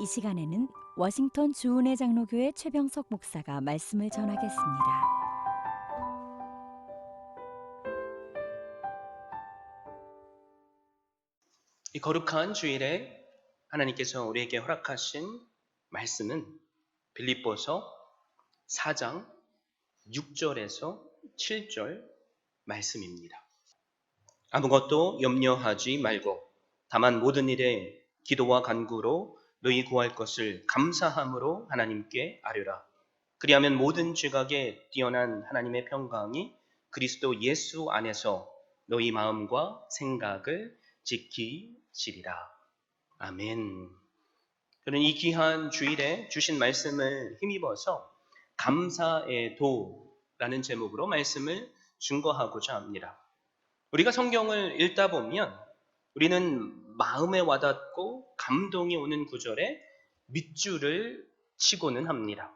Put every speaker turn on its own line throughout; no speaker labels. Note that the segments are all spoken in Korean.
이 시간에는 워싱턴 주은혜 장로교회 최병석 목사가 말씀을 전하겠습니다.
이 거룩한 주일에 하나님께서 우리에게 허락하신 말씀은 빌립보서 4장 6절에서 7절 말씀입니다. 아무것도 염려하지 말고 다만 모든 일에 기도와 간구로 너희 구할 것을 감사함으로 하나님께 아뢰라. 그리하면 모든 죄악에 뛰어난 하나님의 평강이 그리스도 예수 안에서 너희 마음과 생각을 지키시리라. 아멘. 저는 이 귀한 주일에 주신 말씀을 힘입어서 감사의 도라는 제목으로 말씀을 증거하고자 합니다. 우리가 성경을 읽다 보면 우리는 마음에 와닿고 감동이 오는 구절에 밑줄을 치고는 합니다.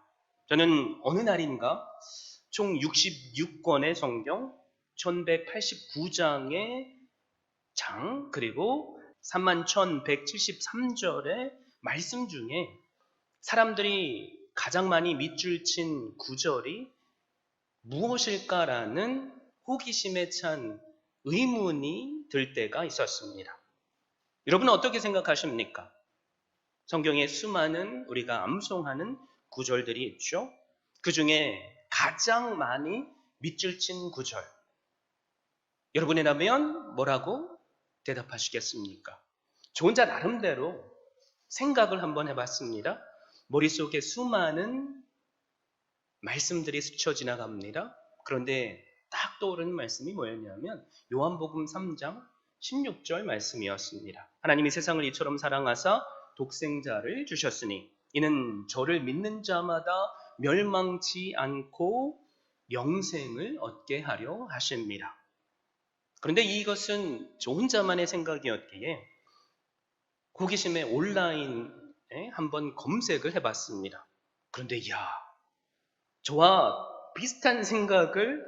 저는 어느 날인가 총 66권의 성경, 1189장의 장, 그리고 31,173절의 말씀 중에 사람들이 가장 많이 밑줄 친 구절이 무엇일까라는 호기심에 찬 의문이 들 때가 있었습니다. 여러분은 어떻게 생각하십니까? 성경에 수많은 우리가 암송하는 구절들이 있죠. 그 중에 가장 많이 밑줄 친 구절, 여러분이라면 뭐라고 대답하시겠습니까? 저 혼자 나름대로 생각을 한번 해봤습니다. 머릿속에 수많은 말씀들이 스쳐 지나갑니다. 그런데 딱 떠오르는 말씀이 뭐였냐면 요한복음 3장 16절 말씀이었습니다. 하나님이 세상을 이처럼 사랑하사 독생자를 주셨으니 이는 저를 믿는 자마다 멸망치 않고 영생을 얻게 하려 하십니다. 그런데 이것은 저 혼자만의 생각이었기에 호기심에 온라인에 한번 검색을 해봤습니다. 그런데 저와 비슷한 생각을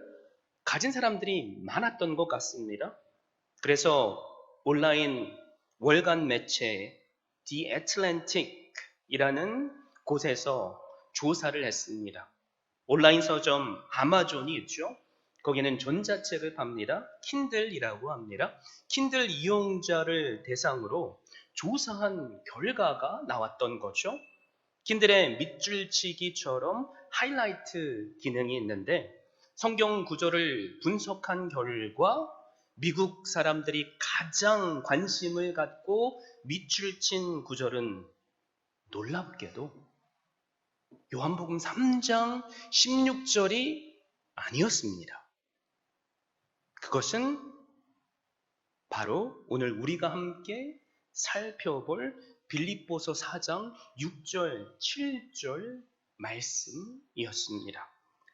가진 사람들이 많았던 것 같습니다. 그래서 온라인 월간 매체 The Atlantic이라는 곳에서 조사를 했습니다. 온라인 서점 아마존이 있죠. 거기는 전자책을 팝니다. 킨들이라고 합니다. 킨들 이용자를 대상으로 조사한 결과가 나왔던 거죠. 킨들의 밑줄치기처럼 하이라이트 기능이 있는데 성경 구절을 분석한 결과 미국 사람들이 가장 관심을 갖고 밑줄친 구절은 놀랍게도 요한복음 3장 16절이 아니었습니다. 그것은 바로 오늘 우리가 함께 살펴볼 빌립보서 4장 6절, 7절 말씀이었습니다.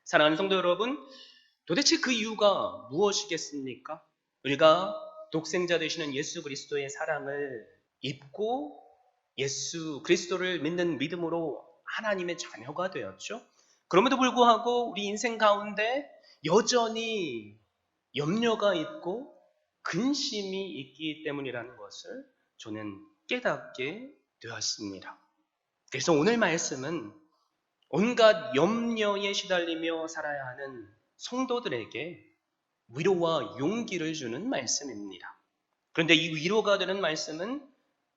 사랑하는 성도 여러분, 도대체 그 이유가 무엇이겠습니까? 우리가 독생자 되시는 예수 그리스도의 사랑을 입고 예수 그리스도를 믿는 믿음으로 하나님의 자녀가 되었죠. 그럼에도 불구하고 우리 인생 가운데 여전히 염려가 있고 근심이 있기 때문이라는 것을 저는 깨닫게 되었습니다. 그래서 오늘 말씀은 온갖 염려에 시달리며 살아야 하는 성도들에게 위로와 용기를 주는 말씀입니다. 그런데 이 위로가 되는 말씀은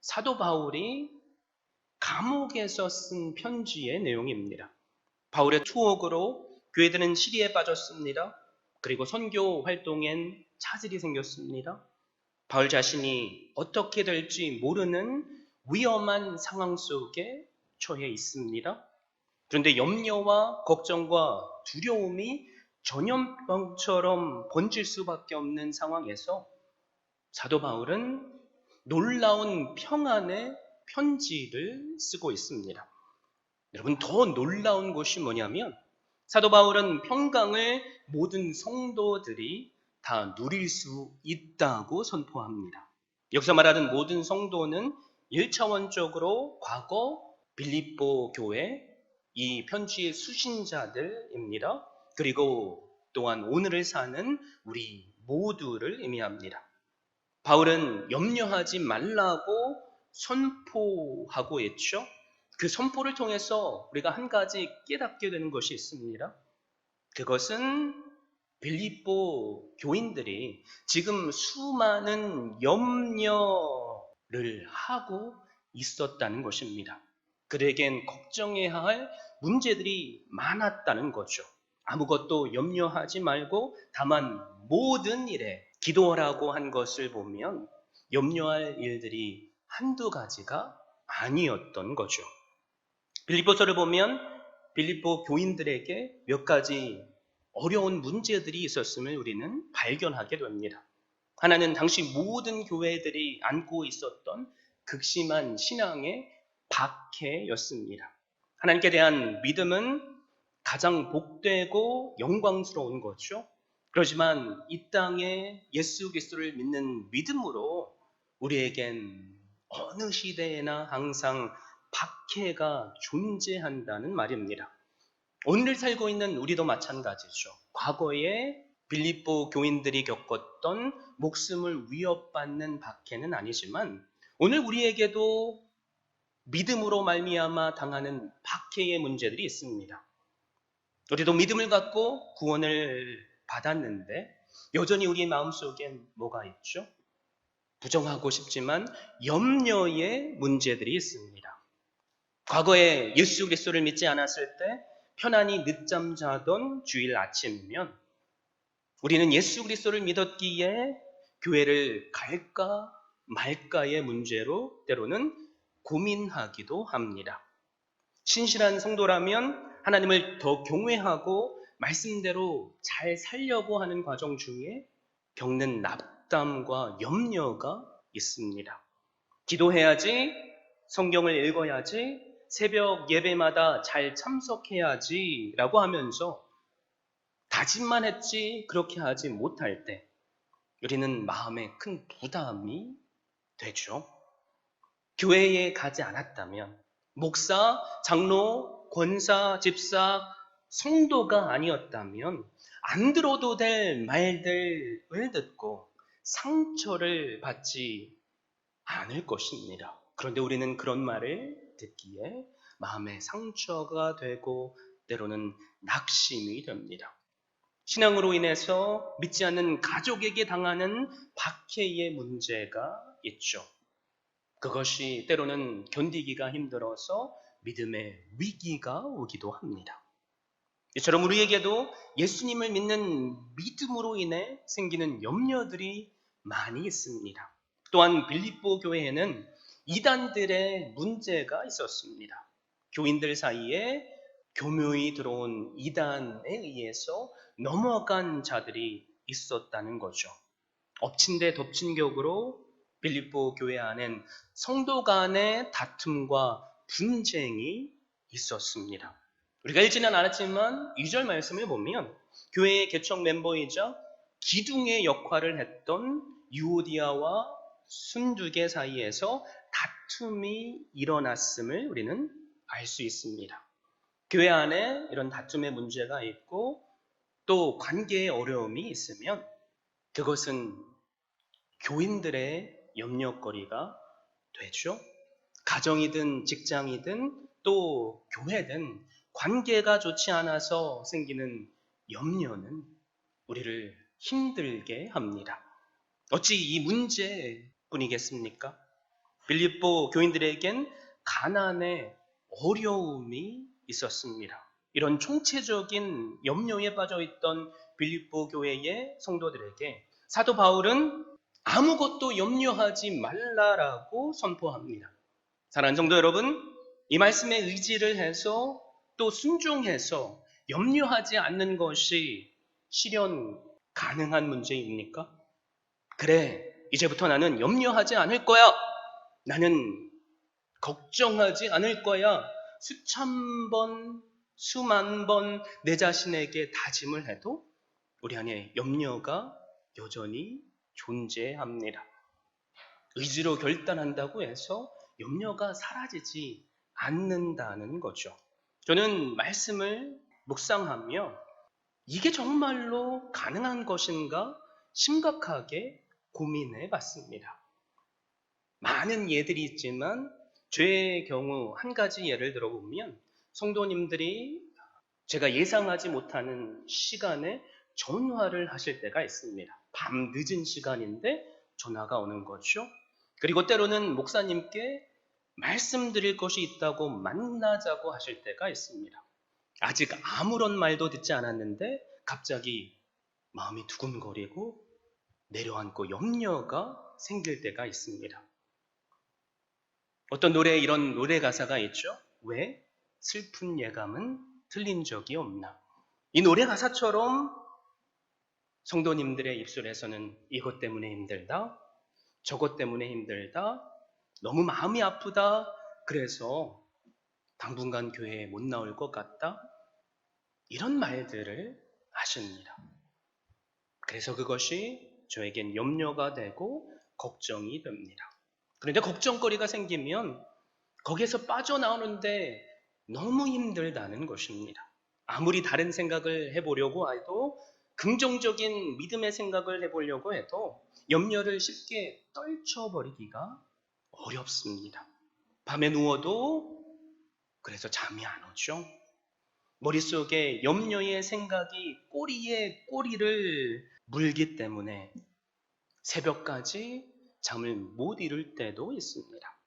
사도 바울이 감옥에서 쓴 편지의 내용입니다. 바울의 투옥으로 교회들은 시리에 빠졌습니다. 그리고 선교 활동엔 차질이 생겼습니다. 바울 자신이 어떻게 될지 모르는 위험한 상황 속에 처해 있습니다. 그런데 염려와 걱정과 두려움이 전염병처럼 번질 수밖에 없는 상황에서 사도 바울은 놀라운 평안의 편지를 쓰고 있습니다. 여러분, 더 놀라운 것이 뭐냐면 사도 바울은 평강을 모든 성도들이 다 누릴 수 있다고 선포합니다. 여기서 말하는 모든 성도는 1차원적으로 과거 빌립보 교회 이 편지의 수신자들입니다. 그리고 또한 오늘을 사는 우리 모두를 의미합니다. 바울은 염려하지 말라고 선포하고 있죠. 그 선포를 통해서 우리가 한 가지 깨닫게 되는 것이 있습니다. 그것은 빌립보 교인들이 지금 수많은 염려를 하고 있었다는 것입니다. 그들에겐 걱정해야 할 문제들이 많았다는 거죠. 아무것도 염려하지 말고 다만 모든 일에 기도하라고 한 것을 보면 염려할 일들이 한두 가지가 아니었던 거죠. 빌립보서를 보면 빌립보 교인들에게 몇 가지 어려운 문제들이 있었음을 우리는 발견하게 됩니다. 하나는 당시 모든 교회들이 안고 있었던 극심한 신앙의 박해였습니다. 하나님께 대한 믿음은 가장 복되고 영광스러운 거죠. 그렇지만 이 땅에 예수 그리스도를 믿는 믿음으로 우리에겐 어느 시대에나 항상 박해가 존재한다는 말입니다. 오늘 살고 있는 우리도 마찬가지죠. 과거에 빌립보 교인들이 겪었던 목숨을 위협받는 박해는 아니지만 오늘 우리에게도 믿음으로 말미암아 당하는 박해의 문제들이 있습니다. 우리도 믿음을 갖고 구원을 받았는데 여전히 우리의 마음속엔 뭐가 있죠? 부정하고 싶지만 염려의 문제들이 있습니다. 과거에 예수 그리스도를 믿지 않았을 때 편안히 늦잠 자던 주일 아침이면 우리는 예수 그리스도를 믿었기에 교회를 갈까 말까의 문제로 때로는 고민하기도 합니다. 신실한 성도라면 하나님을 더 경외하고 말씀대로 잘 살려고 하는 과정 중에 겪는 낙담과 염려가 있습니다. 기도해야지, 성경을 읽어야지, 새벽 예배마다 잘 참석해야지 라고 하면서 다짐만 했지 그렇게 하지 못할 때 우리는 마음에 큰 부담이 되죠. 교회에 가지 않았다면 목사, 장로, 권사, 집사, 성도가 아니었다면 안 들어도 될 말들을 듣고 상처를 받지 않을 것입니다. 그런데 우리는 그런 말을 듣기에 마음에 상처가 되고 때로는 낙심이 됩니다. 신앙으로 인해서 믿지 않는 가족에게 당하는 박해의 문제가 있죠. 그것이 때로는 견디기가 힘들어서 믿음의 위기가 오기도 합니다. 이처럼 우리에게도 예수님을 믿는 믿음으로 인해 생기는 염려들이 많이 있습니다. 또한 빌립보 교회에는 이단들의 문제가 있었습니다. 교인들 사이에 교묘히 들어온 이단에 의해서 넘어간 자들이 있었다는 거죠. 엎친 데 덮친 격으로 빌립보 교회 안엔 성도 간의 다툼과 분쟁이 있었습니다. 우리가 읽지는 않았지만 2절 말씀을 보면 교회의 개척 멤버이자 기둥의 역할을 했던 유오디아와 순두개 사이에서 다툼이 일어났음을 우리는 알 수 있습니다. 교회 안에 이런 다툼의 문제가 있고 또 관계의 어려움이 있으면 그것은 교인들의 염려거리가 되죠. 가정이든 직장이든 또 교회든 관계가 좋지 않아서 생기는 염려는 우리를 힘들게 합니다. 어찌 이 문제뿐이겠습니까? 빌립보 교인들에겐 가난의 어려움이 있었습니다. 이런 총체적인 염려에 빠져있던 빌립보 교회의 성도들에게 사도 바울은 아무것도 염려하지 말라라고 선포합니다. 사랑하는 성도 여러분, 이 말씀에 의지를 해서 또 순종해서 염려하지 않는 것이 실현 가능한 문제입니까? 그래, 이제부터 나는 염려하지 않을 거야. 나는 걱정하지 않을 거야. 수천 번, 수만 번 내 자신에게 다짐을 해도 우리 안에 염려가 여전히 존재합니다. 의지로 결단한다고 해서 염려가 사라지지 않는다는 거죠. 저는 말씀을 묵상하며 이게 정말로 가능한 것인가 심각하게 고민해 봤습니다. 많은 예들이 있지만 제 경우 한 가지 예를 들어보면 성도님들이 제가 예상하지 못하는 시간에 전화를 하실 때가 있습니다. 밤 늦은 시간인데 전화가 오는 거죠. 그리고 때로는 목사님께 말씀드릴 것이 있다고 만나자고 하실 때가 있습니다. 아직 아무런 말도 듣지 않았는데 갑자기 마음이 두근거리고 내려앉고 염려가 생길 때가 있습니다. 어떤 노래에 이런 노래 가사가 있죠. 왜 슬픈 예감은 틀린 적이 없나. 이 노래 가사처럼 성도님들의 입술에서는 이것 때문에 힘들다, 저것 때문에 힘들다, 너무 마음이 아프다, 그래서 당분간 교회에 못 나올 것 같다, 이런 말들을 하십니다. 그래서 그것이 저에겐 염려가 되고 걱정이 됩니다. 그런데 걱정거리가 생기면 거기에서 빠져나오는데 너무 힘들다는 것입니다. 아무리 다른 생각을 해보려고 해도, 긍정적인 믿음의 생각을 해보려고 해도 염려를 쉽게 떨쳐버리기가 어렵습니다. 밤에 누워도 그래서 잠이 안 오죠. 머릿속에 염려의 생각이 꼬리에 꼬리를 물기 때문에 새벽까지 잠을 못 이룰 때도 있습니다.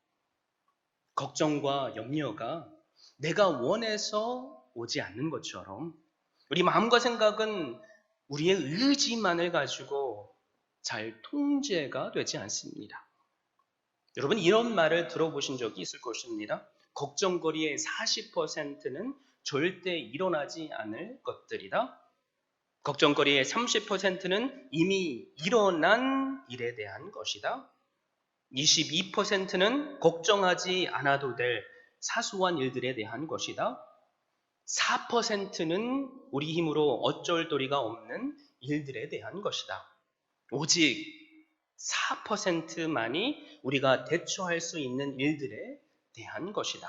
걱정과 염려가 내가 원해서 오지 않는 것처럼 우리 마음과 생각은 우리의 의지만을 가지고 잘 통제가 되지 않습니다. 여러분, 이런 말을 들어보신 적이 있을 것입니다. 걱정거리의 40%는 절대 일어나지 않을 것들이다. 걱정거리의 30%는 이미 일어난 일에 대한 것이다. 22%는 걱정하지 않아도 될 사소한 일들에 대한 것이다. 4%는 우리 힘으로 어쩔 도리가 없는 일들에 대한 것이다. 오직 4%만이 우리가 대처할 수 있는 일들에 대한 것이다.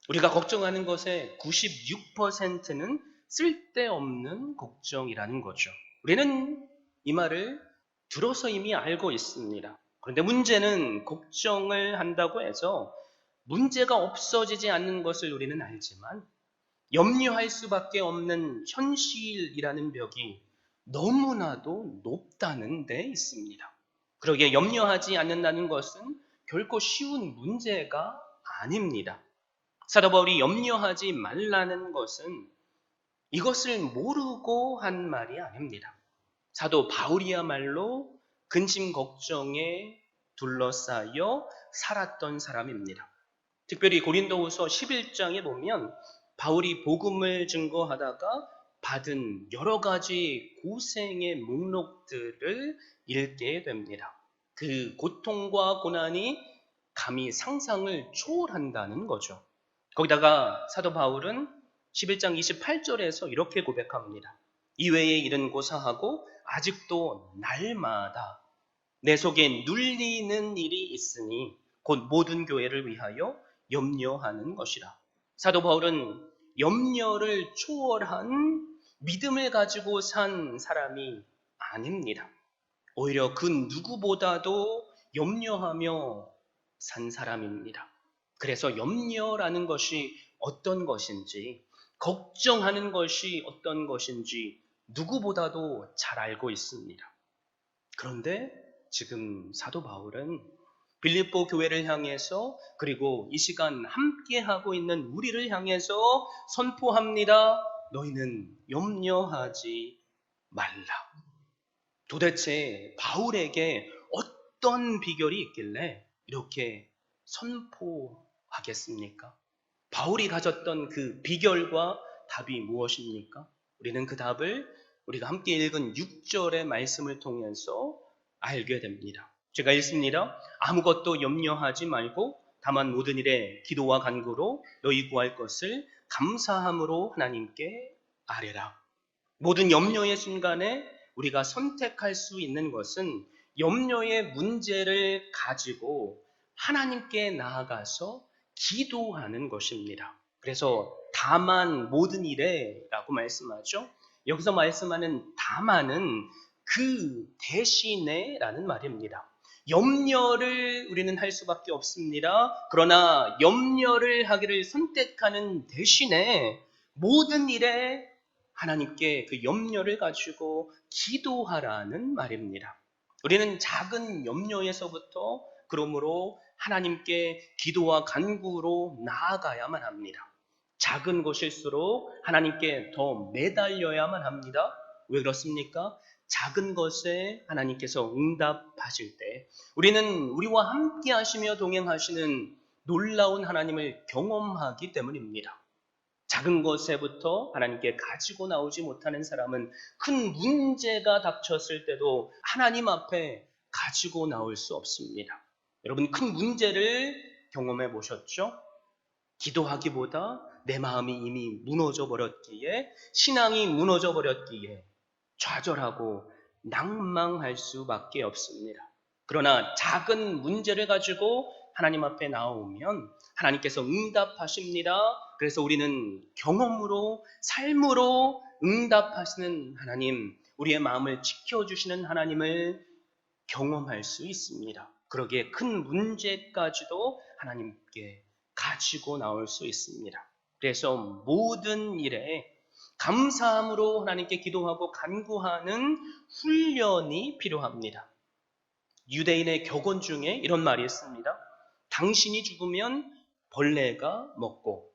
우리가 걱정하는 것의 96%는 쓸데없는 걱정이라는 거죠. 우리는 이 말을 들어서 이미 알고 있습니다. 그런데 문제는 걱정을 한다고 해서 문제가 없어지지 않는 것을 우리는 알지만 염려할 수밖에 없는 현실이라는 벽이 너무나도 높다는 데 있습니다. 그러기에 염려하지 않는다는 것은 결코 쉬운 문제가 아닙니다. 사도 바울이 염려하지 말라는 것은 이것을 모르고 한 말이 아닙니다. 사도 바울이야말로 근심 걱정에 둘러싸여 살았던 사람입니다. 특별히 고린도후서 11장에 보면 바울이 복음을 증거하다가 받은 여러 가지 고생의 목록들을 읽게 됩니다. 그 고통과 고난이 감히 상상을 초월한다는 거죠. 거기다가 사도 바울은 11장 28절에서 이렇게 고백합니다. 이외의 일은 고사하고 아직도 날마다 내 속에 눌리는 일이 있으니 곧 모든 교회를 위하여 염려하는 것이라. 사도 바울은 염려를 초월한 믿음을 가지고 산 사람이 아닙니다. 오히려 그 누구보다도 염려하며 산 사람입니다. 그래서 염려라는 것이 어떤 것인지, 걱정하는 것이 어떤 것인지 누구보다도 잘 알고 있습니다. 그런데 지금 사도 바울은 빌립보 교회를 향해서, 그리고 이 시간 함께하고 있는 우리를 향해서 선포합니다. 너희는 염려하지 말라. 도대체 바울에게 어떤 비결이 있길래 이렇게 선포하겠습니까? 바울이 가졌던 그 비결과 답이 무엇입니까? 우리는 그 답을 우리가 함께 읽은 6절의 말씀을 통해서 알게 됩니다. 제가 읽습니다. 아무것도 염려하지 말고 다만 모든 일에 기도와 간구로 너희 구할 것을 감사함으로 하나님께 아뢰라. 모든 염려의 순간에 우리가 선택할 수 있는 것은 염려의 문제를 가지고 하나님께 나아가서 기도하는 것입니다. 그래서 다만 모든 일에 라고 말씀하죠. 여기서 말씀하는 다만은 그 대신에 라는 말입니다. 염려를 우리는 할 수밖에 없습니다. 그러나 염려를 하기를 선택하는 대신에 모든 일에 하나님께 그 염려를 가지고 기도하라는 말입니다. 우리는 작은 염려에서부터 그러므로 하나님께 기도와 간구로 나아가야만 합니다. 작은 것일수록 하나님께 더 매달려야만 합니다. 왜 그렇습니까? 작은 것에 하나님께서 응답하실 때 우리는 우리와 함께 하시며 동행하시는 놀라운 하나님을 경험하기 때문입니다. 작은 것에부터 하나님께 가지고 나오지 못하는 사람은 큰 문제가 닥쳤을 때도 하나님 앞에 가지고 나올 수 없습니다. 여러분, 큰 문제를 경험해 보셨죠? 기도하기보다 내 마음이 이미 무너져 버렸기에, 신앙이 무너져 버렸기에 좌절하고 낭망할 수밖에 없습니다. 그러나 작은 문제를 가지고 하나님 앞에 나오면 하나님께서 응답하십니다. 그래서 우리는 경험으로, 삶으로 응답하시는 하나님, 우리의 마음을 지켜주시는 하나님을 경험할 수 있습니다. 그러기에 큰 문제까지도 하나님께 가지고 나올 수 있습니다. 그래서 모든 일에 감사함으로 하나님께 기도하고 간구하는 훈련이 필요합니다. 유대인의 격언 중에 이런 말이 있습니다. 당신이 죽으면 벌레가 먹고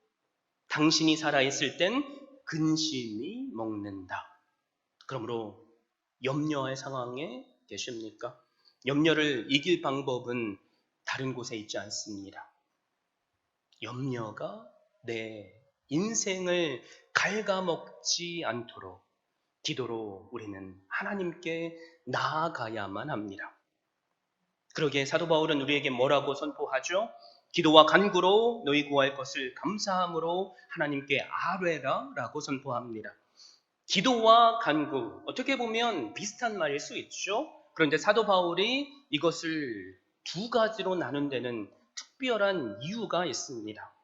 당신이 살아있을 땐 근심이 먹는다. 그러므로 염려의 상황에 계십니까? 염려를 이길 방법은 다른 곳에 있지 않습니다. 염려가 내 인생을 갉아먹지 않도록 기도로 우리는 하나님께 나아가야만 합니다. 그러기에 사도 바울은 우리에게 뭐라고 선포하죠? 기도와 간구로 너희 구할 것을 감사함으로 하나님께 아뢰라 라고 선포합니다. 기도와 간구, 어떻게 보면 비슷한 말일 수 있죠. 그런데 사도 바울이 이것을 두 가지로 나눈 데는 특별한 이유가 있습니다.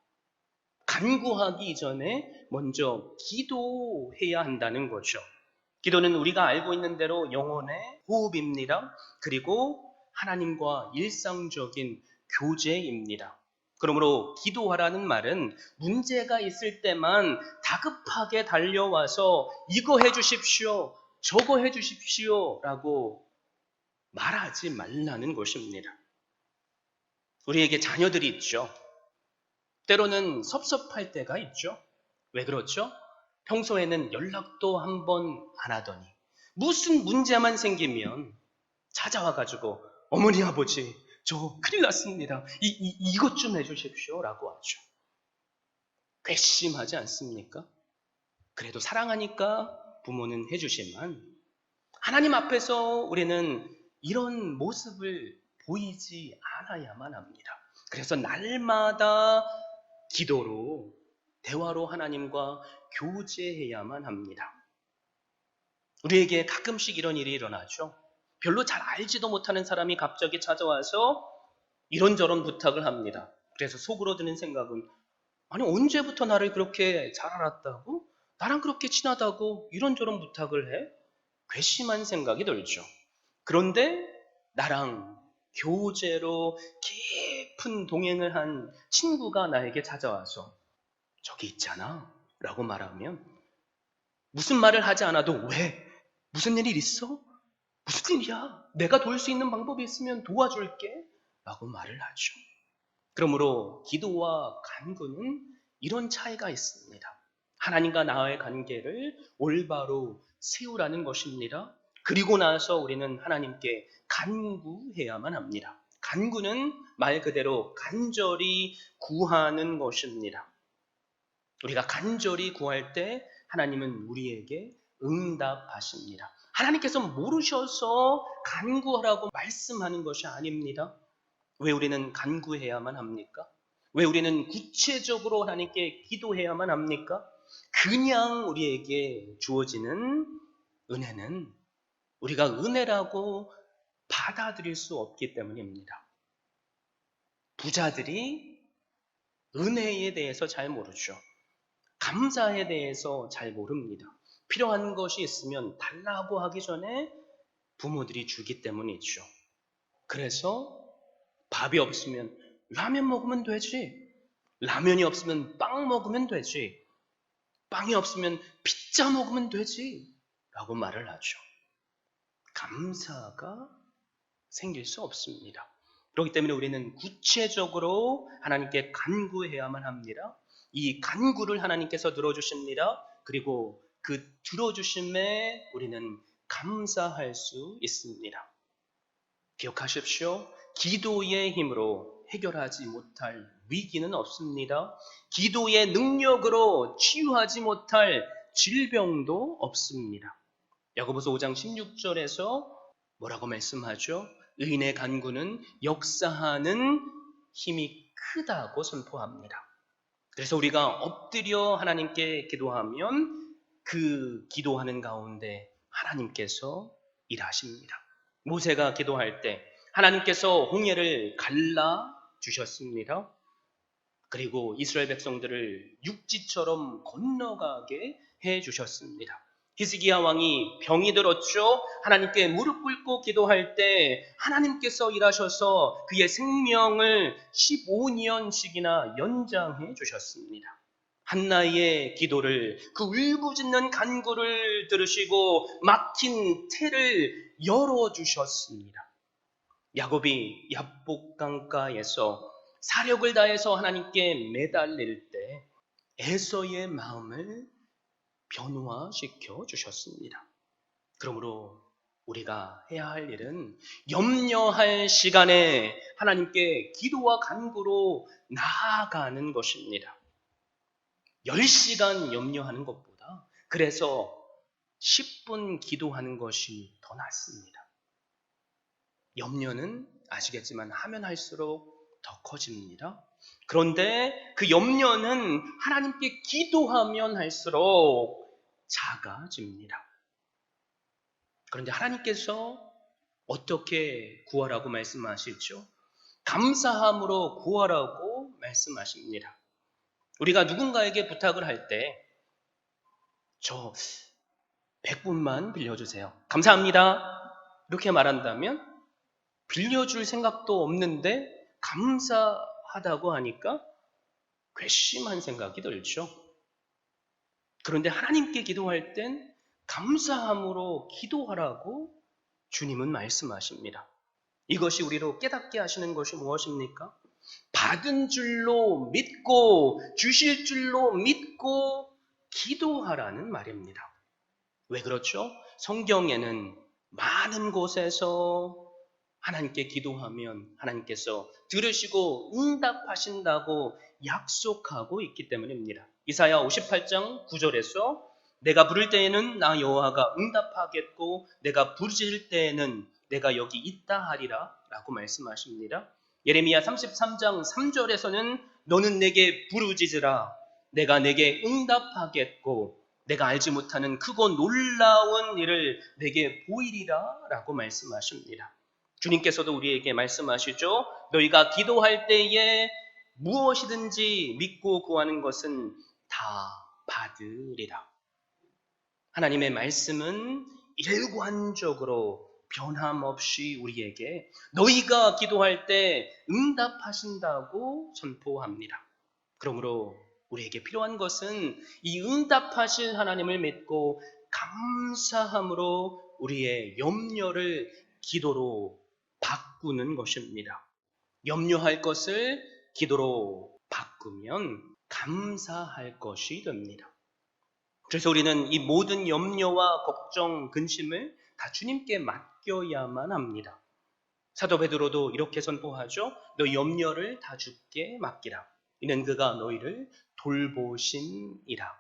간구하기 이전에 먼저 기도해야 한다는 거죠. 기도는 우리가 알고 있는 대로 영혼의 호흡입니다. 그리고 하나님과 일상적인 교제입니다. 그러므로 기도하라는 말은 문제가 있을 때만 다급하게 달려와서 이거 해주십시오, 저거 해주십시오 라고 말하지 말라는 것입니다. 우리에게 자녀들이 있죠. 때로는 섭섭할 때가 있죠. 왜 그렇죠? 평소에는 연락도 한 번 안 하더니 무슨 문제만 생기면 찾아와가지고 어머니 아버지 저 큰일 났습니다. 이것 좀 해주십시오 라고 하죠. 괘씸하지 않습니까? 그래도 사랑하니까 부모는 해주지만 하나님 앞에서 우리는 이런 모습을 보이지 않아야만 합니다. 그래서 날마다 기도로, 대화로 하나님과 교제해야만 합니다. 우리에게 가끔씩 이런 일이 일어나죠. 별로 잘 알지도 못하는 사람이 갑자기 찾아와서 이런저런 부탁을 합니다. 그래서 속으로 드는 생각은 아니 언제부터 나를 그렇게 잘 알았다고? 나랑 그렇게 친하다고 이런저런 부탁을 해? 괘씸한 생각이 들죠. 그런데 나랑 교제로 깊은 동행을 한 친구가 나에게 찾아와서 저기 있잖아 라고 말하면 무슨 말을 하지 않아도 왜? 무슨 일 있어? 무슨 일이야? 내가 도울 수 있는 방법이 있으면 도와줄게 라고 말을 하죠. 그러므로 기도와 간구는 이런 차이가 있습니다. 하나님과 나의 관계를 올바로 세우라는 것입니다. 그리고 나서 우리는 하나님께 간구해야만 합니다. 간구는 말 그대로 간절히 구하는 것입니다. 우리가 간절히 구할 때 하나님은 우리에게 응답하십니다. 하나님께서 모르셔서 간구하라고 말씀하는 것이 아닙니다. 왜 우리는 간구해야만 합니까? 왜 우리는 구체적으로 하나님께 기도해야만 합니까? 그냥 우리에게 주어지는 은혜는 우리가 은혜라고 받아들일 수 없기 때문입니다. 부자들이 은혜에 대해서 잘 모르죠. 감사에 대해서 잘 모릅니다. 필요한 것이 있으면 달라고 하기 전에 부모들이 주기 때문이죠. 그래서 밥이 없으면 라면 먹으면 되지. 라면이 없으면 빵 먹으면 되지. 빵이 없으면 피자 먹으면 되지. 라고 말을 하죠. 감사가 생길 수 없습니다. 그렇기 때문에 우리는 구체적으로 하나님께 간구해야만 합니다. 이 간구를 하나님께서 들어주십니다. 그리고 그 들어주심에 우리는 감사할 수 있습니다. 기억하십시오. 기도의 힘으로 해결하지 못할 위기는 없습니다. 기도의 능력으로 치유하지 못할 질병도 없습니다. 야고보서 5장 16절에서 뭐라고 말씀하죠? 의인의 간구는 역사하는 힘이 크다고 선포합니다. 그래서 우리가 엎드려 하나님께 기도하면 그 기도하는 가운데 하나님께서 일하십니다. 모세가 기도할 때 하나님께서 홍해를 갈라 주셨습니다. 그리고 이스라엘 백성들을 육지처럼 건너가게 해 주셨습니다. 히스기야 왕이 병이 들었죠. 하나님께 무릎 꿇고 기도할 때 하나님께서 일하셔서 그의 생명을 15년씩이나 연장해 주셨습니다. 한나의 기도를, 그 울부짖는 간구를 들으시고 막힌 태를 열어주셨습니다. 야곱이 야복강가에서 사력을 다해서 하나님께 매달릴 때 에서의 마음을 변화시켜 주셨습니다. 그러므로 우리가 해야 할 일은 염려할 시간에 하나님께 기도와 간구로 나아가는 것입니다. 10시간 염려하는 것보다 그래서 10분 기도하는 것이 더 낫습니다. 염려는 아시겠지만 하면 할수록 더 커집니다. 그런데 그 염려는 하나님께 기도하면 할수록 작아집니다. 그런데 하나님께서 어떻게 구하라고 말씀하실죠? 감사함으로 구하라고 말씀하십니다. 우리가 누군가에게 부탁을 할 때 저 100분만 빌려주세요. 감사합니다. 이렇게 말한다면 빌려줄 생각도 없는데 감사하다고 하니까 괘씸한 생각이 들죠. 그런데 하나님께 기도할 땐 감사함으로 기도하라고 주님은 말씀하십니다. 이것이 우리로 깨닫게 하시는 것이 무엇입니까? 받은 줄로 믿고 주실 줄로 믿고 기도하라는 말입니다. 왜 그렇죠? 성경에는 많은 곳에서 하나님께 기도하면 하나님께서 들으시고 응답하신다고 약속하고 있기 때문입니다. 이사야 58장 9절에서 내가 부를 때에는 나 여호와가 응답하겠고 내가 부르짖을 때에는 내가 여기 있다 하리라 라고 말씀하십니다. 예레미야 33장 3절에서는 너는 내게 부르짖으라 내가 내게 응답하겠고 내가 알지 못하는 크고 놀라운 일을 내게 보이리라 라고 말씀하십니다. 주님께서도 우리에게 말씀하시죠. 너희가 기도할 때에 무엇이든지 믿고 구하는 것은 다 받으리라. 하나님의 말씀은 일관적으로 변함없이 우리에게 너희가 기도할 때 응답하신다고 선포합니다. 그러므로 우리에게 필요한 것은 이 응답하실 하나님을 믿고 감사함으로 우리의 염려를 기도로 바꾸는 것입니다. 염려할 것을 기도로 바꾸면 감사할 것이 됩니다. 그래서 우리는 이 모든 염려와 걱정, 근심을 다 주님께 맡겨야만 합니다. 사도 베드로도 이렇게 선포하죠. 너 염려를 다 주께 맡기라. 이는 그가 너희를 돌보심이라.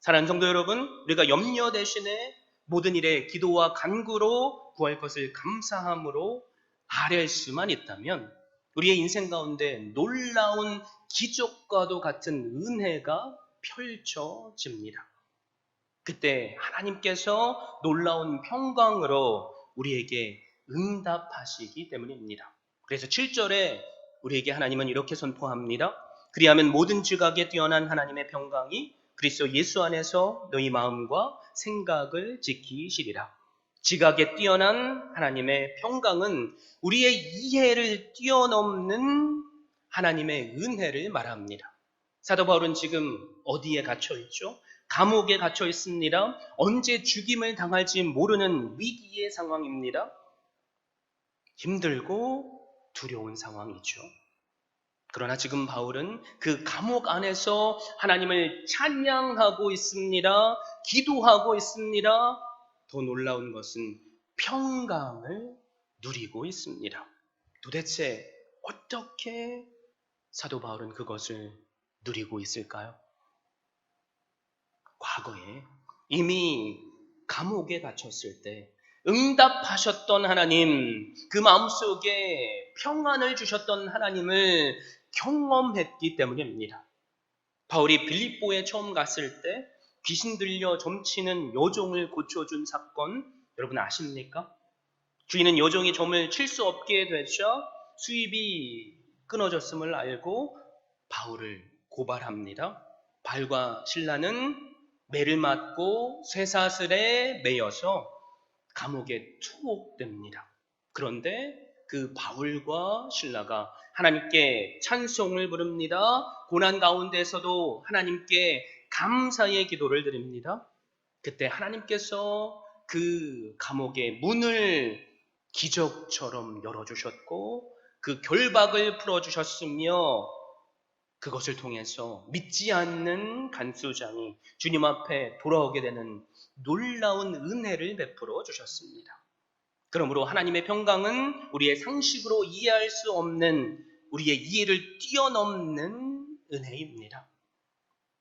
사랑하는 성도 여러분, 우리가 염려 대신에 모든 일에 기도와 간구로 구할 것을 감사함으로 아뢰을 수만 있다면 우리의 인생 가운데 놀라운 기적과도 같은 은혜가 펼쳐집니다. 그때 하나님께서 놀라운 평강으로 우리에게 응답하시기 때문입니다. 그래서 7절에 우리에게 하나님은 이렇게 선포합니다. 그리하면 모든 지각에 뛰어난 하나님의 평강이 그리스도 예수 안에서 너희 마음과 생각을 지키시리라. 지각에 뛰어난 하나님의 평강은 우리의 이해를 뛰어넘는 하나님의 은혜를 말합니다. 사도 바울은 지금 어디에 갇혀 있죠? 감옥에 갇혀 있습니다. 언제 죽임을 당할지 모르는 위기의 상황입니다. 힘들고 두려운 상황이죠. 그러나 지금 바울은 그 감옥 안에서 하나님을 찬양하고 있습니다. 기도하고 있습니다. 더 놀라운 것은 평강을 누리고 있습니다. 도대체 어떻게 사도 바울은 그것을 누리고 있을까요? 과거에 이미 감옥에 갇혔을 때 응답하셨던 하나님, 그 마음속에 평안을 주셨던 하나님을 경험했기 때문입니다. 바울이 빌립보에 처음 갔을 때 귀신 들려 점치는 여종을 고쳐준 사건 여러분 아십니까? 주인은 여종이 점을 칠 수 없게 되자 수입이 끊어졌음을 알고 바울을 고발합니다. 발과 신라는 매를 맞고 쇠사슬에 매여서 감옥에 투옥됩니다. 그런데 그 바울과 신라가 하나님께 찬송을 부릅니다. 고난 가운데서도 하나님께 감사의 기도를 드립니다. 그때 하나님께서 그 감옥의 문을 기적처럼 열어주셨고 그 결박을 풀어주셨으며 그것을 통해서 믿지 않는 간수장이 주님 앞에 돌아오게 되는 놀라운 은혜를 베풀어 주셨습니다. 그러므로 하나님의 평강은 우리의 상식으로 이해할 수 없는 우리의 이해를 뛰어넘는 은혜입니다.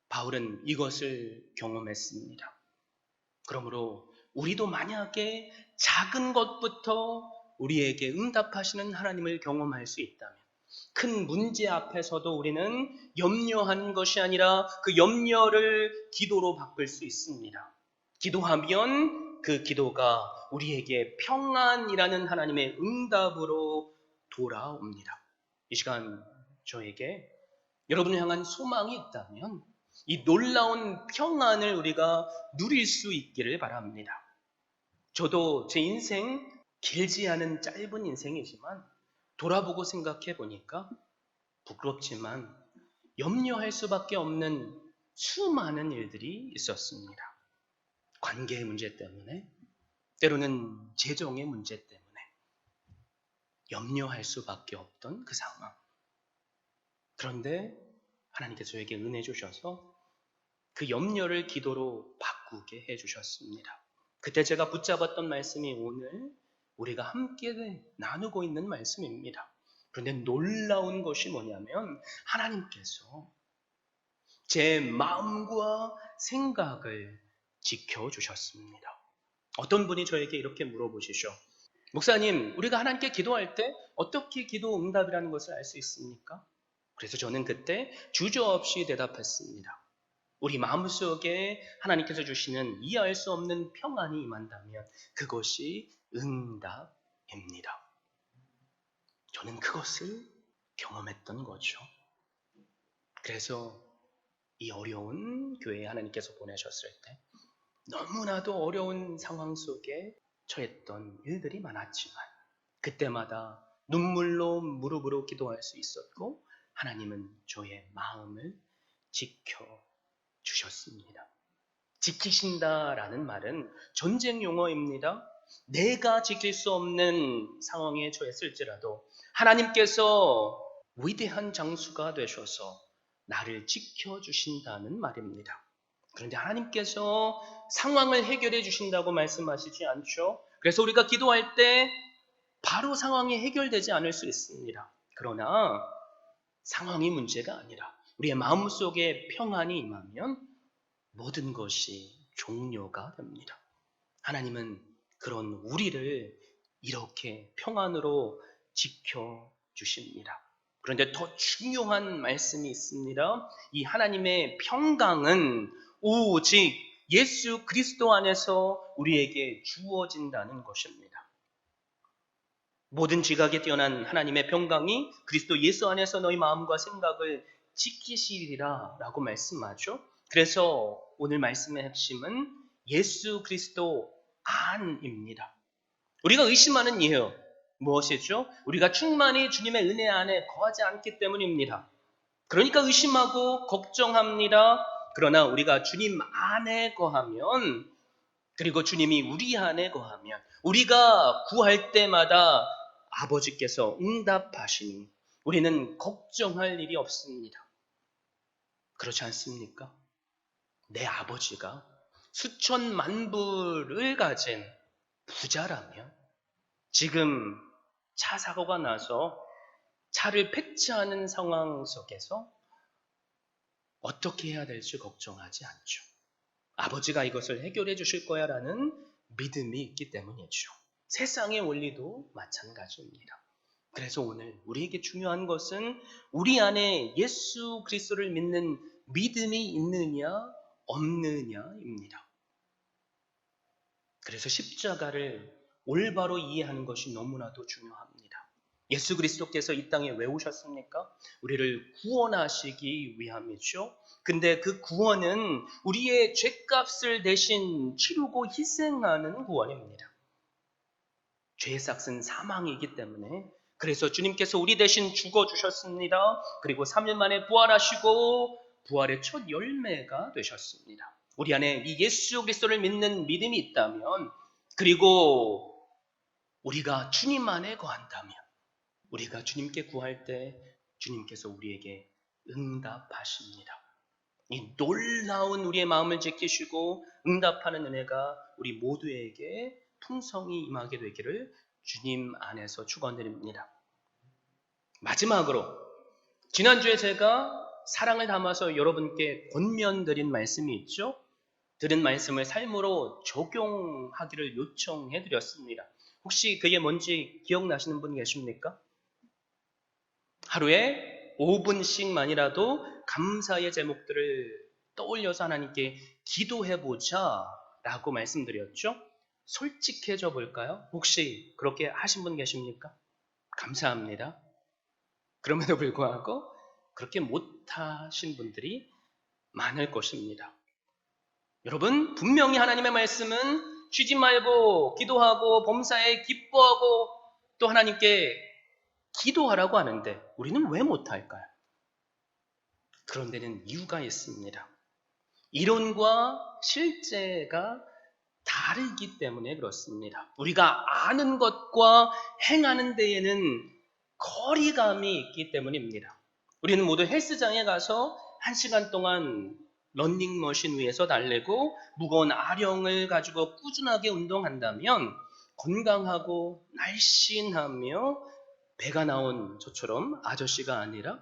바울은 이것을 경험했습니다. 그러므로 우리도 만약에 작은 것부터 우리에게 응답하시는 하나님을 경험할 수 있다면 큰 문제 앞에서도 우리는 염려한 것이 아니라 그 염려를 기도로 바꿀 수 있습니다. 기도하면 그 기도가 우리에게 평안이라는 하나님의 응답으로 돌아옵니다. 이 시간 저에게 여러분을 향한 소망이 있다면 이 놀라운 평안을 우리가 누릴 수 있기를 바랍니다. 저도 제 인생 길지 않은 짧은 인생이지만 돌아보고 생각해 보니까 부끄럽지만 염려할 수밖에 없는 수많은 일들이 있었습니다. 관계의 문제 때문에, 때로는 재정의 문제 때문에 염려할 수밖에 없던 그 상황. 그런데 하나님께서 저에게 은혜 주셔서 그 염려를 기도로 바꾸게 해주셨습니다. 그때 제가 붙잡았던 말씀이 오늘 우리가 함께 나누고 있는 말씀입니다. 그런데 놀라운 것이 뭐냐면 하나님께서 제 마음과 생각을 지켜주셨습니다. 어떤 분이 저에게 이렇게 물어보시죠. 목사님, 우리가 하나님께 기도할 때 어떻게 기도 응답이라는 것을 알 수 있습니까? 그래서 저는 그때 주저없이 대답했습니다. 우리 마음속에 하나님께서 주시는 이해할 수 없는 평안이 임한다면 그것이 응답입니다. 저는 그것을 경험했던 거죠. 그래서 이 어려운 교회에 하나님께서 보내셨을 때 너무나도 어려운 상황 속에 처했던 일들이 많았지만 그때마다 눈물로 무릎으로 기도할 수 있었고 하나님은 저의 마음을 지켜주셨습니다. 지키신다라는 말은 전쟁 용어입니다. 내가 지킬 수 없는 상황에 처했을지라도 하나님께서 위대한 장수가 되셔서 나를 지켜주신다는 말입니다. 그런데 하나님께서 상황을 해결해 주신다고 말씀하시지 않죠. 그래서 우리가 기도할 때 바로 상황이 해결되지 않을 수 있습니다. 그러나 상황이 문제가 아니라 우리의 마음속에 평안이 임하면 모든 것이 종료가 됩니다. 하나님은 그런 우리를 이렇게 평안으로 지켜주십니다. 그런데 더 중요한 말씀이 있습니다. 이 하나님의 평강은 오직 예수 그리스도 안에서 우리에게 주어진다는 것입니다. 모든 지각에 뛰어난 하나님의 평강이 그리스도 예수 안에서 너희 마음과 생각을 지키시리라 라고 말씀하죠. 그래서 오늘 말씀의 핵심은 예수 그리스도 안입니다. 우리가 의심하는 이유 무엇이죠? 우리가 충만히 주님의 은혜 안에 거하지 않기 때문입니다. 그러니까 의심하고 걱정합니다. 그러나 우리가 주님 안에 거하면, 그리고 주님이 우리 안에 거하면 우리가 구할 때마다 아버지께서 응답하시니 우리는 걱정할 일이 없습니다. 그렇지 않습니까? 내 아버지가 수천 만불을 가진 부자라면 지금 차 사고가 나서 차를 폐차하는 상황 속에서 어떻게 해야 될지 걱정하지 않죠. 아버지가 이것을 해결해 주실 거야 라는 믿음이 있기 때문이죠. 세상의 원리도 마찬가지입니다. 그래서 오늘 우리에게 중요한 것은 우리 안에 예수 그리스도를 믿는 믿음이 있느냐 없느냐입니다. 그래서 십자가를 올바로 이해하는 것이 너무나도 중요합니다. 예수 그리스도께서 이 땅에 왜 오셨습니까? 우리를 구원하시기 위함이죠. 근데 그 구원은 우리의 죄값을 대신 치르고 희생하는 구원입니다. 죄의 삭은 사망이기 때문에, 그래서 주님께서 우리 대신 죽어주셨습니다. 그리고 3일 만에 부활하시고 부활의 첫 열매가 되셨습니다. 우리 안에 이 예수 그리스도를 믿는 믿음이 있다면, 그리고 우리가 주님 안에 거한다면, 우리가 주님께 구할 때 주님께서 우리에게 응답하십니다. 이 놀라운 우리의 마음을 지키시고 응답하는 은혜가 우리 모두에게 풍성히 임하게 되기를 주님 안에서 축원드립니다. 마지막으로 지난주에 제가 사랑을 담아서 여러분께 권면드린 말씀이 있죠. 들은 말씀을 삶으로 적용하기를 요청해 드렸습니다. 혹시 그게 뭔지 기억나시는 분 계십니까? 하루에 5분씩만이라도 감사의 제목들을 떠올려서 하나님께 기도해보자 라고 말씀드렸죠. 솔직해져 볼까요? 혹시 그렇게 하신 분 계십니까? 감사합니다. 그럼에도 불구하고 그렇게 못하신 분들이 많을 것입니다. 여러분, 분명히 하나님의 말씀은 쉬지 말고 기도하고 범사에 기뻐하고 또 하나님께 기도하라고 하는데 우리는 왜 못할까요? 그런 데는 이유가 있습니다. 이론과 실제가 다르기 때문에 그렇습니다. 우리가 아는 것과 행하는 데에는 거리감이 있기 때문입니다. 우리는 모두 헬스장에 가서 1시간 동안 러닝머신 위에서 달리고 무거운 아령을 가지고 꾸준하게 운동한다면 건강하고 날씬하며 배가 나온 저처럼 아저씨가 아니라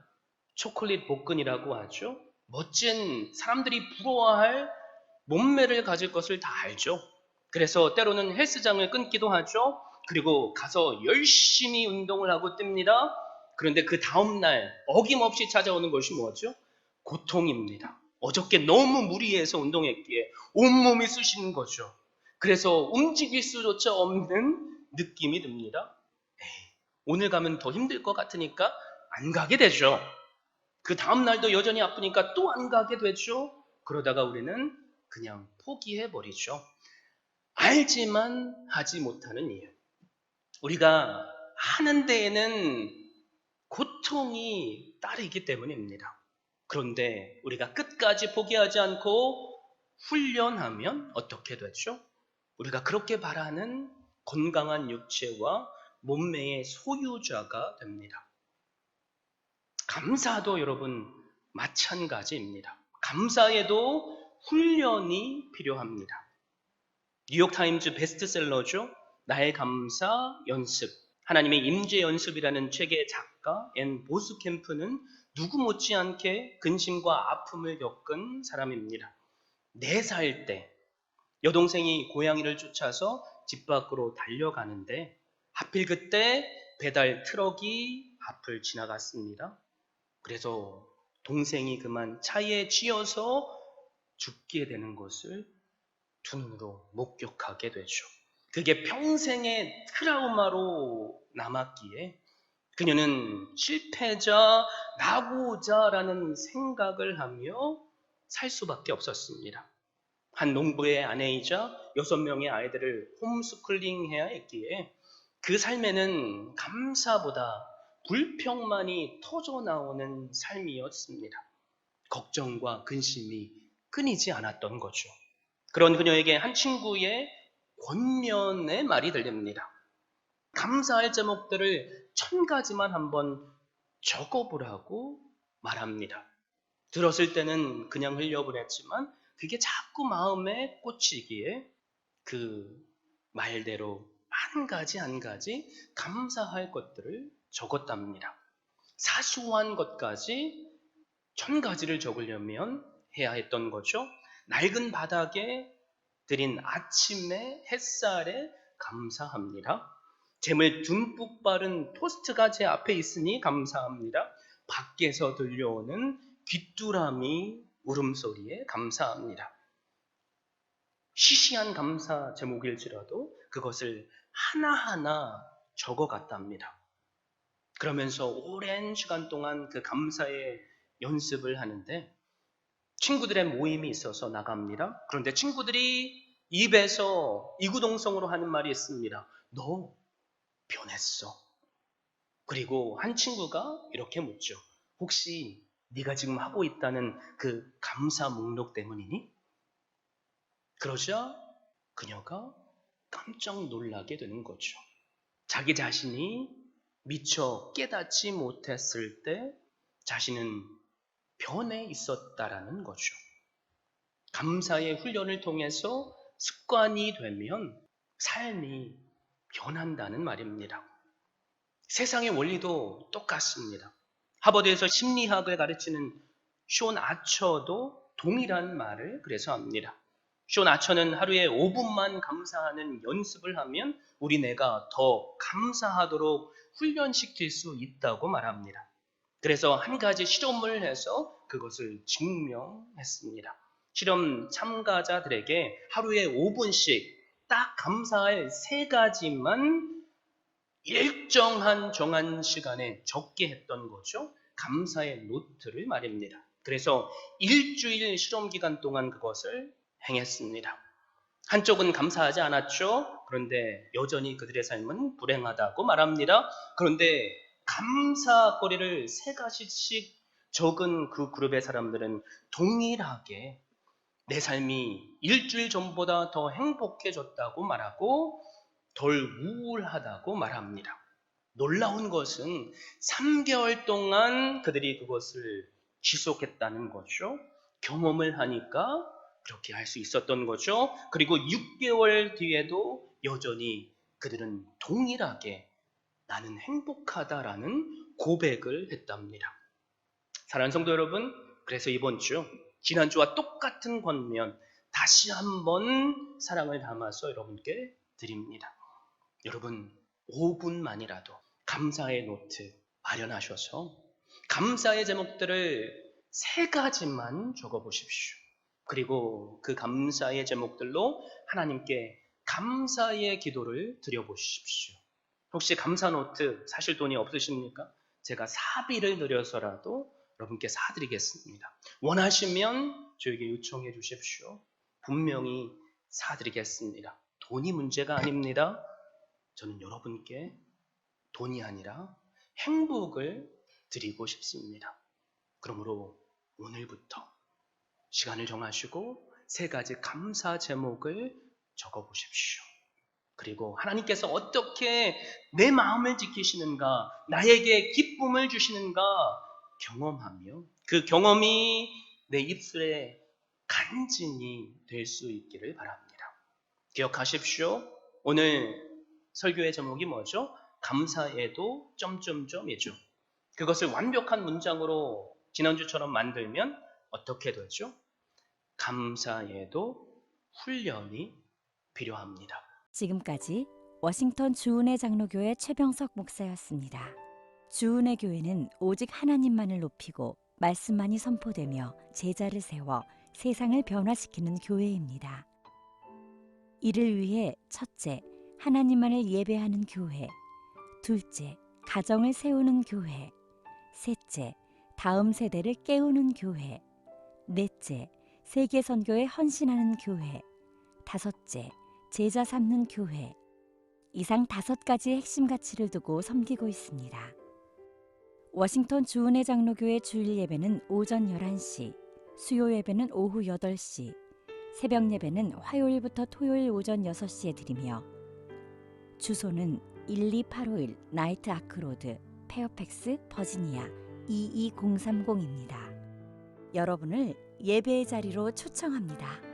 초콜릿 복근이라고 하죠. 멋진 사람들이 부러워할 몸매를 가질 것을 다 알죠. 그래서 때로는 헬스장을 끊기도 하죠. 그리고 가서 열심히 운동을 하고 뜹니다. 그런데 그 다음날 어김없이 찾아오는 것이 뭐죠? 고통입니다. 어저께 너무 무리해서 운동했기에 온몸이 쑤시는 거죠. 그래서 움직일 수조차 없는 느낌이 듭니다. 오늘 가면 더 힘들 것 같으니까 안 가게 되죠. 그 다음날도 여전히 아프니까 또 안 가게 되죠. 그러다가 우리는 그냥 포기해버리죠. 알지만 하지 못하는 이유. 우리가 하는 데에는 고통이 따르기 때문입니다. 그런데 우리가 끝까지 포기하지 않고 훈련하면 어떻게 되죠? 우리가 그렇게 바라는 건강한 육체와 몸매의 소유자가 됩니다. 감사도 여러분 마찬가지입니다. 감사에도 훈련이 필요합니다. 뉴욕타임즈 베스트셀러죠. 나의 감사 연습. 하나님의 임재 연습이라는 책의 작가 앤 보스캠프는 누구 못지않게 근심과 아픔을 겪은 사람입니다. 4살 때 여동생이 고양이를 쫓아서 집 밖으로 달려가는데 하필 그때 배달 트럭이 앞을 지나갔습니다. 그래서 동생이 그만 차에 치여서 죽게 되는 것을 두 눈으로 목격하게 되죠. 그게 평생의 트라우마로 남았기에 그녀는 실패자, 낙오자라는 생각을 하며 살 수밖에 없었습니다. 한 농부의 아내이자 6명의 아이들을 홈스쿨링 해야 했기에 그 삶에는 감사보다 불평만이 터져 나오는 삶이었습니다. 걱정과 근심이 끊이지 않았던 거죠. 그런 그녀에게 한 친구의 권면의 말이 들립니다. 감사할 제목들을 1000가지만 한번 적어보라고 말합니다. 들었을 때는 그냥 흘려보냈지만 그게 자꾸 마음에 꽂히기에 그 말대로 한 가지 한 가지 감사할 것들을 적었답니다. 사소한 것까지 1000가지를 적으려면 해야 했던 거죠. 낡은 바닥에 들인 아침의 햇살에 감사합니다. 잼을 듬뿍 바른 토스트가 제 앞에 있으니 감사합니다. 밖에서 들려오는 귀뚜라미 울음소리에 감사합니다. 시시한 감사 제목일지라도 그것을 하나하나 적어갔답니다. 그러면서 오랜 시간 동안 그 감사의 연습을 하는데 친구들의 모임이 있어서 나갑니다. 그런데 친구들이 입에서 이구동성으로 하는 말이 있습니다. 너 변했어. 그리고 한 친구가 이렇게 묻죠. 혹시 네가 지금 하고 있다는 그 감사 목록 때문이니? 그러자 그녀가 깜짝 놀라게 되는 거죠. 자기 자신이 미처 깨닫지 못했을 때 자신은 변해 있었다라는 거죠. 감사의 훈련을 통해서 습관이 되면 삶이 변한다는 말입니다. 세상의 원리도 똑같습니다. 하버드에서 심리학을 가르치는 쇼 아처도 동일한 말을 그래서 합니다. 쇼 아처는 하루에 5분만 감사하는 연습을 하면 우리 뇌가 더 감사하도록 훈련시킬 수 있다고 말합니다. 그래서 한 가지 실험을 해서 그것을 증명했습니다. 실험 참가자들에게 하루에 5분씩 딱 감사할 3가지만 일정한 정한 시간에 적게 했던 거죠. 감사의 노트를 말입니다. 그래서 일주일 실험 기간 동안 그것을 행했습니다. 한쪽은 감사하지 않았죠. 그런데 여전히 그들의 삶은 불행하다고 말합니다. 그런데 감사거리를 3가지씩 적은 그 그룹의 사람들은 동일하게 내 삶이 일주일 전보다 더 행복해졌다고 말하고 덜 우울하다고 말합니다. 놀라운 것은 3개월 동안 그들이 그것을 지속했다는 거죠. 경험을 하니까 그렇게 할 수 있었던 거죠. 그리고 6개월 뒤에도 여전히 그들은 동일하게 나는 행복하다라는 고백을 했답니다. 사랑하는 성도 여러분, 그래서 이번 주 지난주와 똑같은 권면 다시 한번 사랑을 담아서 여러분께 드립니다. 여러분 5분만이라도 감사의 노트 마련하셔서 감사의 제목들을 3가지만 적어보십시오. 그리고 그 감사의 제목들로 하나님께 감사의 기도를 드려보십시오. 혹시 감사 노트 사실 돈이 없으십니까? 제가 사비를 들여서라도 여러분께 사드리겠습니다. 원하시면 저에게 요청해 주십시오. 분명히 사드리겠습니다. 돈이 문제가 아닙니다. 저는 여러분께 돈이 아니라 행복을 드리고 싶습니다. 그러므로 오늘부터 시간을 정하시고 3가지 감사 제목을 적어보십시오. 그리고 하나님께서 어떻게 내 마음을 지키시는가, 나에게 기쁨을 주시는가 경험하며 그 경험이 내 입술에 간증이 될 수 있기를 바랍니다. 기억하십시오. 오늘 설교의 제목이 뭐죠? 감사에도 점점점이죠. 그것을 완벽한 문장으로 지난주처럼 만들면 어떻게 되죠? 감사에도 훈련이 필요합니다.
지금까지 워싱턴 주은혜 장로교회 최병석 목사였습니다. 주은혜 교회는 오직 하나님만을 높이고 말씀만이 선포되며 제자를 세워 세상을 변화시키는 교회입니다. 이를 위해 첫째, 하나님만을 예배하는 교회, 둘째, 가정을 세우는 교회, 셋째, 다음 세대를 깨우는 교회, 넷째, 세계 선교에 헌신하는 교회. 5째, 제자 삼는 교회. 이상 5가지의 핵심 가치를 두고 섬기고 있습니다. 워싱턴 주은혜 장로교회 주일 예배는 오전 11시, 수요 예배는 오후 8시, 새벽 예배는 화요일부터 토요일 오전 6시에 드리며 주소는 12851 나이트 아크로드, 페어팩스, 버지니아 22030입니다. 여러분을 예배의 자리로 초청합니다.